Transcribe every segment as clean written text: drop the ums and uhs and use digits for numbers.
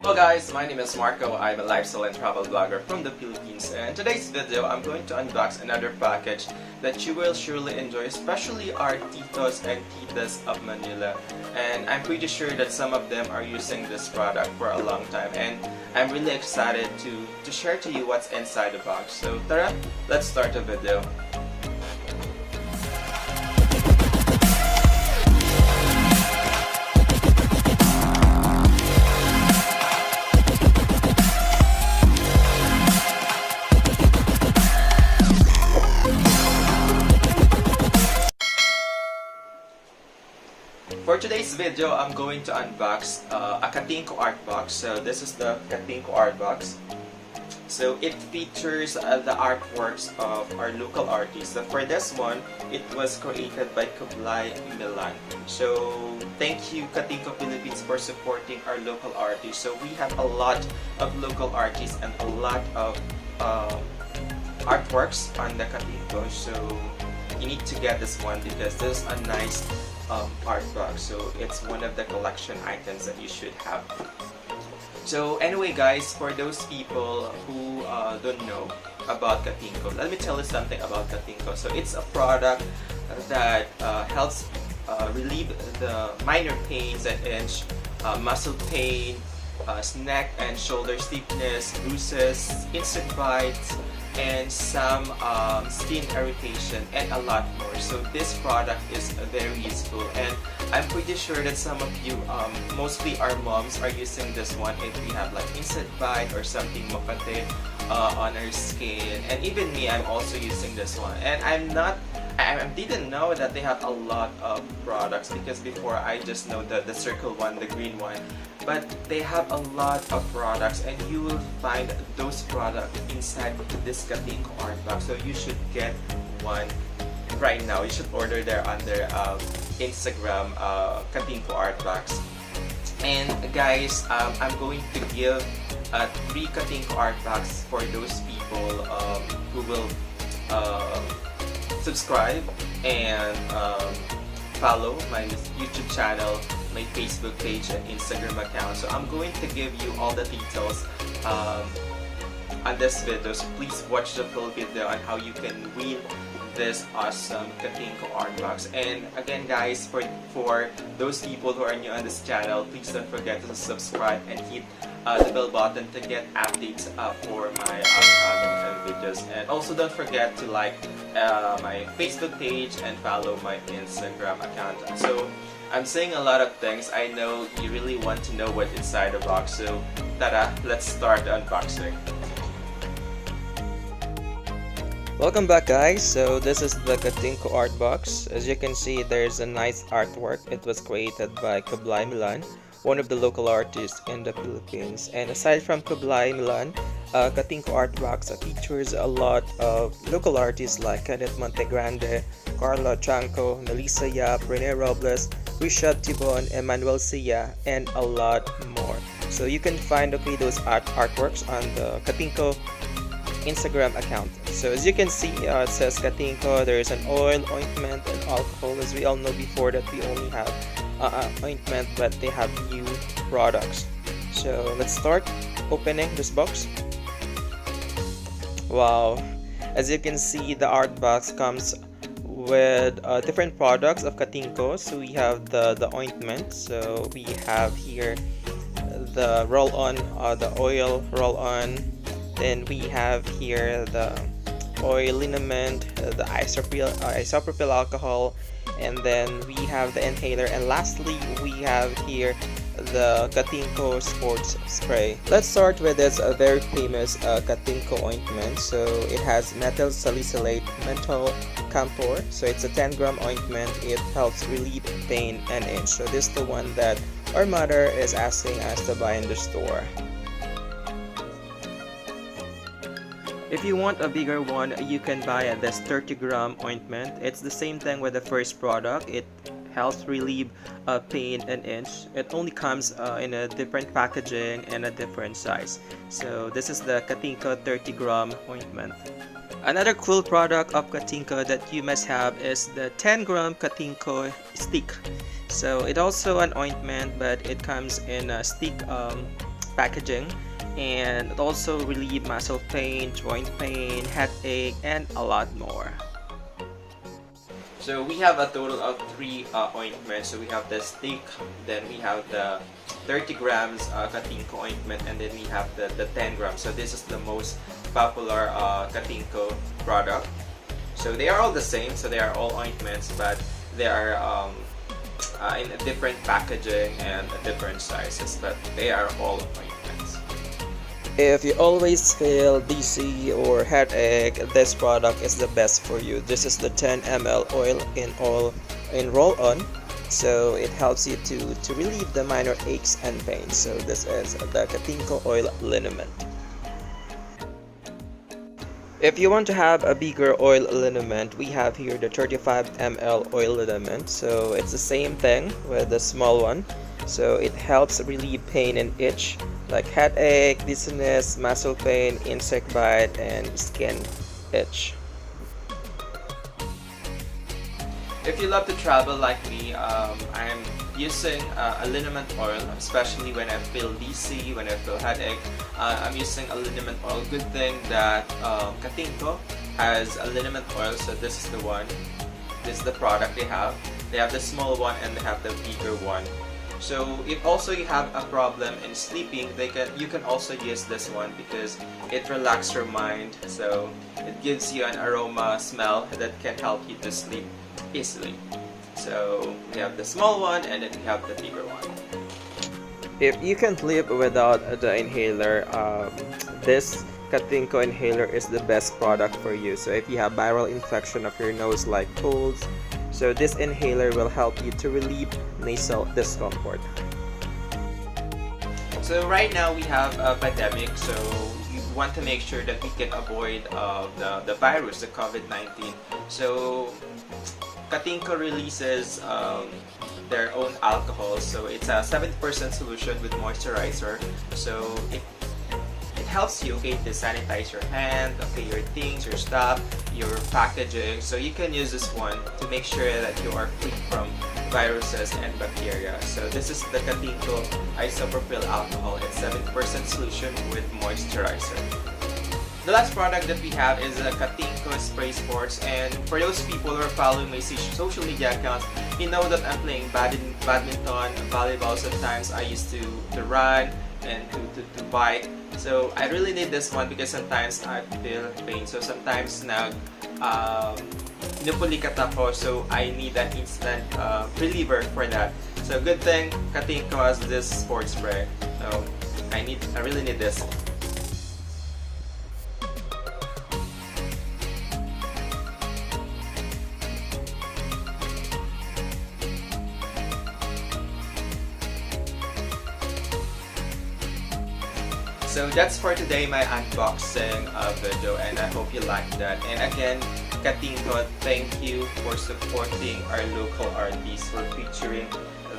Hello guys, my name is Marco. I'm a lifestyle and travel blogger from the Philippines, and in today's video I'm going to unbox another package that you will surely enjoy, especially our titos and titas of Manila. And I'm pretty sure that some of them are using this product for a long time, and I'm really excited to share to you what's inside the box. So tara, let's start the video. For today's video, I'm going to unbox a Katinko Artbox. So this is the Katinko Artbox. So it features the artworks of our local artists. So for this one, it was created by Kublai Milan. So thank you Katinko Philippines for supporting our local artists. So we have a lot of local artists and a lot of artworks on the Katinko. So you need to get this one because this is a nice art box, so it's one of the collection items that you should have. So anyway guys, for those people who don't know about Katinko, let me tell you something about Katinko. So it's a product that helps relieve the minor pains and muscle pain, neck and shoulder stiffness, bruises, insect bites, and some skin irritation, and a lot more. So this product is very useful, and I'm pretty sure that some of you, mostly our moms, are using this one if we have like insect bite or something makate on our skin. And even me, I'm also using this one, and I didn't know that they have a lot of products, because before I just know the circle one, the green one, but they have a lot of products, and you will find those products inside this Katinko Artbox. So you should get one right now. You should order there on their Instagram, Katinko Artbox. And guys, I'm going to give 3 Katinko Artbox for those people who will subscribe and follow my YouTube channel, my Facebook page and Instagram account. So I'm going to give you all the details on this video, so please watch the full video on how you can win this awesome Katinko Artbox. And again guys, for those people who are new on this channel, please don't forget to subscribe and hit the bell button to get updates for my upcoming videos. And also don't forget to like my Facebook page and follow my Instagram account. So I'm saying a lot of things. I know you really want to know what's inside the box, so tada, let's start the unboxing. Welcome back guys. So this is the Katinko Artbox. As you can see, there's a nice artwork. It was created by Kublai Milan, one of the local artists in the Philippines. And aside from Kublai Milan, Katinko Artbox features a lot of local artists like Kenneth Montegrande, Carla Chanco, Melissa Yap, Rene Robles, Richard Tibon, Emmanuel Sia, and a lot more. So you can find those artworks on the Katinko Instagram account. So as you can see, it says Katinko. There is an oil, ointment, and alcohol. As we all know before that we only have ointment, but they have new products. So let's start opening this box. Wow, as you can see, the art box comes with different products of Katinko. So we have the ointment. So we have here the roll-on, the oil roll-on. Then we have here the oil liniment, the isopropyl alcohol, and then we have the inhaler, and lastly we have here the Katinko sports spray. Let's start with this very famous Katinko ointment. So it has methyl salicylate menthol camphor. So it's a 10-gram ointment. It helps relieve pain and itch. So this is the one that our mother is asking us to buy in the store. If you want a bigger one, you can buy this 30-gram ointment. It's the same thing with the first product. It helps relieve pain and itch. It only comes in a different packaging and a different size. So this is the Katinko 30-gram ointment. Another cool product of Katinko that you must have is the 10-gram Katinko stick. So it's also an ointment, but it comes in a stick packaging, and it also relieves muscle pain, joint pain, headache, and a lot more. So we have a total of 3 ointments. So we have the stick, then we have the 30 grams Katinko ointment, and then we have the 10 grams. So this is the most popular Katinko product. So they are all the same, so they are all ointments, but they are in a different packaging and different sizes, but they are all ointments. If you always feel dizzy or headache, this product is the best for you. This is the 10 ml oil in roll-on, so it helps you to relieve the minor aches and pains. So this is the Katinko oil liniment. If you want to have a bigger oil liniment, we have here the 35 ml oil liniment. So it's the same thing with the small one. So it helps relieve pain and itch like headache, dizziness, muscle pain, insect bite, and skin itch. If you love to travel like me, I'm using a liniment oil, especially when I feel dizzy, when I feel headache. I'm using a liniment oil. Good thing that Katinko has a liniment oil, so this is the one. This is the product they have. They have the small one and they have the bigger one. So if also you have a problem in sleeping, you can also use this one because it relaxes your mind. So it gives you an aroma smell that can help you to sleep easily. So we have the small one and then we have the bigger one. If you can't live without the inhaler, this Katinko inhaler is the best product for you. So if you have viral infection of your nose like colds, so this inhaler will help you to relieve nasal discomfort. So right now we have a pandemic, so we want to make sure that we can avoid the virus, the COVID-19. So Katinko releases their own alcohol, so it's a 70% solution with moisturizer. So it helps you, okay, to sanitize your hand, okay, your things, your stuff, your packaging. So you can use this one to make sure that you are free from viruses and bacteria. So this is the Katinko isopropyl alcohol. It's 70% solution with moisturizer. The last product that we have is a Katinko Spray Sports, and for those people who are following my social media accounts, you know that I'm playing badminton, volleyball. Sometimes I used to run and to bike. So I really need this one because sometimes I feel pain. So sometimes pinupulikat ako, so I need an instant reliever for that. So good thing Katinko has this sports spray. So I really need this. So that's for today, my unboxing video, and I hope you liked that. And again, Katinko, thank you for supporting our local artists, for featuring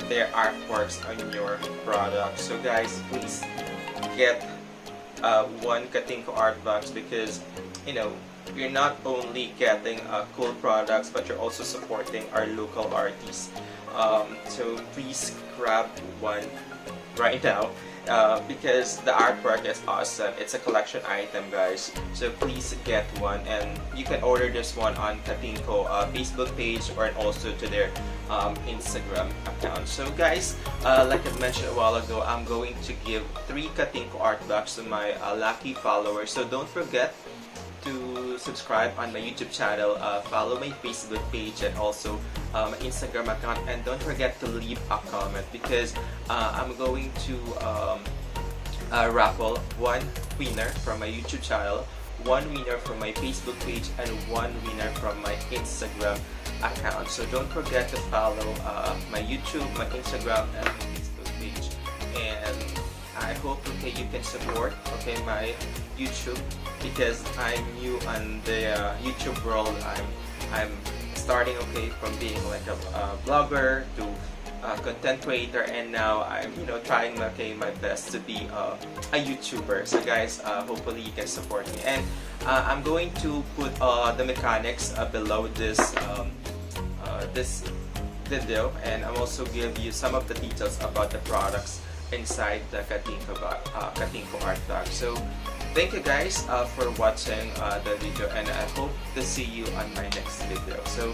their artworks on your product. So guys, please get one Katinko Artbox because, you know, you're not only getting cool products, but you're also supporting our local artists. So please grab one right now. Because the artwork is awesome. It's a collection item, guys, so please get one, and you can order this one on Katinko Facebook page or also to their Instagram account. So guys, like I mentioned a while ago, I'm going to give 3 Katinko Artbox to my lucky followers. So don't forget to subscribe on my YouTube channel, follow my Facebook page and also my Instagram account, and don't forget to leave a comment because I'm going to raffle 1 winner from my YouTube channel, 1 winner from my Facebook page, and 1 winner from my Instagram account. So don't forget to follow my YouTube, my Instagram, and my Facebook page. And I hope, okay, you can support, okay, my YouTube because I'm new on the YouTube world. I'm starting, okay, from being like a blogger to content creator, and now I'm, you know, trying, okay, my best to be a YouTuber. So guys, hopefully you can support me, and I'm going to put the mechanics below this this video, and I'm also give you some of the details about the products inside the Katinko Artbox. So thank you guys for watching the video, and I hope to see you on my next video. So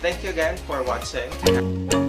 thank you again for watching.